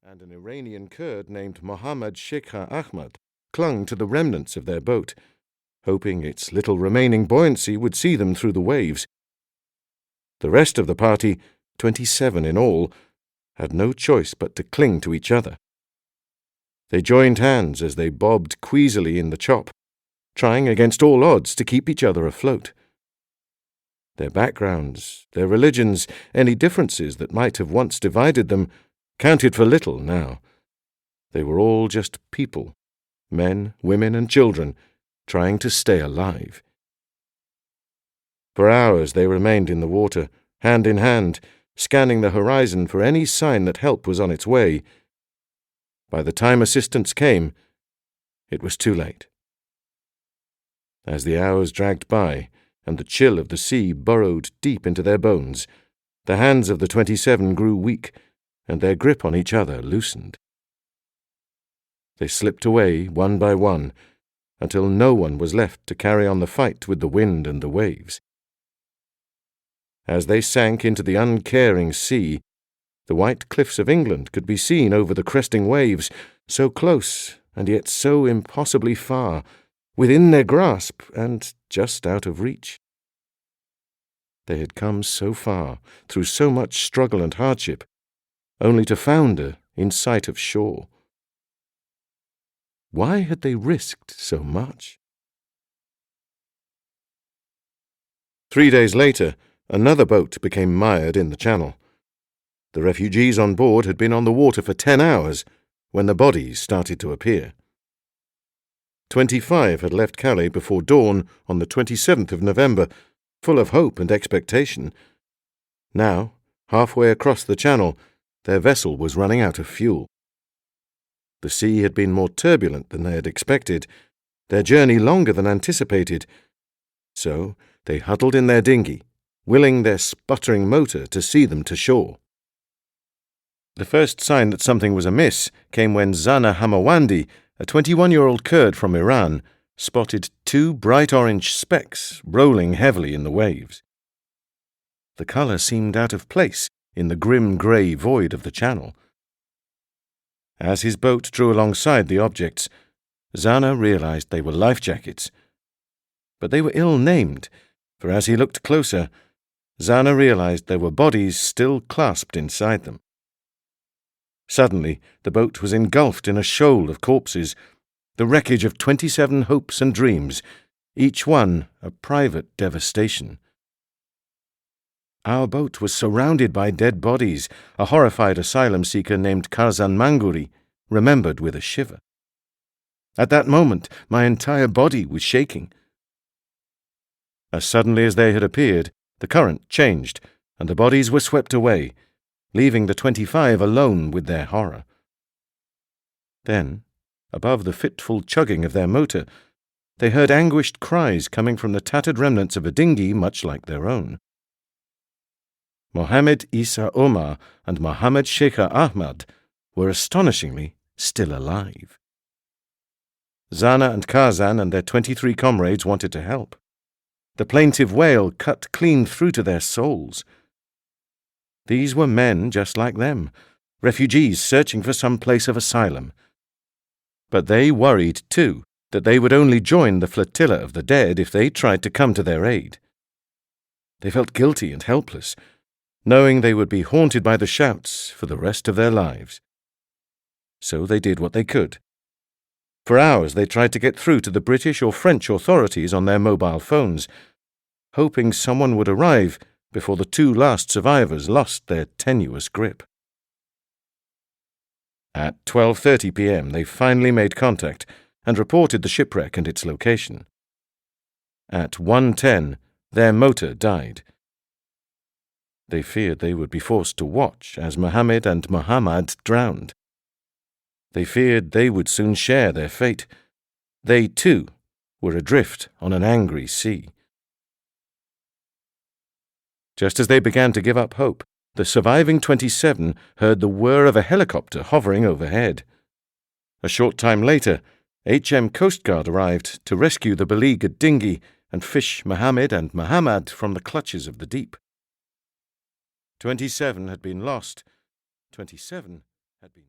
and an Iranian Kurd named Mohammad Sheikh Ahmad clung to the remnants of their boat, hoping its little remaining buoyancy would see them through the waves. The rest of the party, 27 in all, had no choice but to cling to each other. They joined hands as they bobbed queasily in the chop, trying against all odds to keep each other afloat. Their backgrounds, their religions, any differences that might have once divided them, counted for little now. They were all just people, men, women, and children, trying to stay alive. For hours they remained in the water, hand in hand, scanning the horizon for any sign that help was on its way. By the time assistance came, it was too late. As the hours dragged by, and the chill of the sea burrowed deep into their bones, the hands of the 27 grew weak, and their grip on each other loosened. They slipped away one by one, until no one was left to carry on the fight with the wind and the waves. As they sank into the uncaring sea, the white cliffs of England could be seen over the cresting waves, so close and yet so impossibly far, within their grasp and just out of reach. They had come so far, through so much struggle and hardship, only to founder in sight of shore. Why had they risked so much? 3 days later, another boat became mired in the channel. The refugees on board had been on the water for 10 hours when the bodies started to appear. 25 had left Calais before dawn on the 27th of November, full of hope and expectation. Now, halfway across the channel, their vessel was running out of fuel. The sea had been more turbulent than they had expected, their journey longer than anticipated. So they huddled in their dinghy, willing their sputtering motor to see them to shore. The first sign that something was amiss came when Zana Hamawandi, a 21-year-old Kurd from Iran, spotted 2 bright orange specks rolling heavily in the waves. The colour seemed out of place in the grim grey void of the channel. As his boat drew alongside the objects, Zana realized they were life jackets. But they were ill-named, for as he looked closer, Zana realized there were bodies still clasped inside them. Suddenly, the boat was engulfed in a shoal of corpses, the wreckage of 27 hopes and dreams, each one a private devastation. Our boat was surrounded by dead bodies, a horrified asylum seeker named Karzan Manguri remembered with a shiver. At that moment, my entire body was shaking. As suddenly as they had appeared, the current changed, and the bodies were swept away, leaving the 25 alone with their horror. Then, above the fitful chugging of their motor, they heard anguished cries coming from the tattered remnants of a dinghy much like their own. Mohammed Isa Omar and Mohammed Sheikh Ahmad were astonishingly still alive. Zana and Karzan and their 23 comrades wanted to help. The plaintive wail cut clean through to their souls. These were men just like them, refugees searching for some place of asylum. But they worried, too, that they would only join the flotilla of the dead if they tried to come to their aid. They felt guilty and helpless, knowing they would be haunted by the shouts for the rest of their lives. So they did what they could. For hours they tried to get through to the British or French authorities on their mobile phones, hoping someone would arrive before the 2 last survivors lost their tenuous grip. At 12:30 p.m. they finally made contact and reported the shipwreck and its location. At 1:10 their motor died. They feared they would be forced to watch as Mohammed and Muhammad drowned. They feared they would soon share their fate. They, too, were adrift on an angry sea. Just as they began to give up hope, the surviving 27 heard the whir of a helicopter hovering overhead. A short time later, HM Coast Guard arrived to rescue the beleaguered dinghy and fish Mohammed and Muhammad from the clutches of the deep. 27 had been lost. 27 had been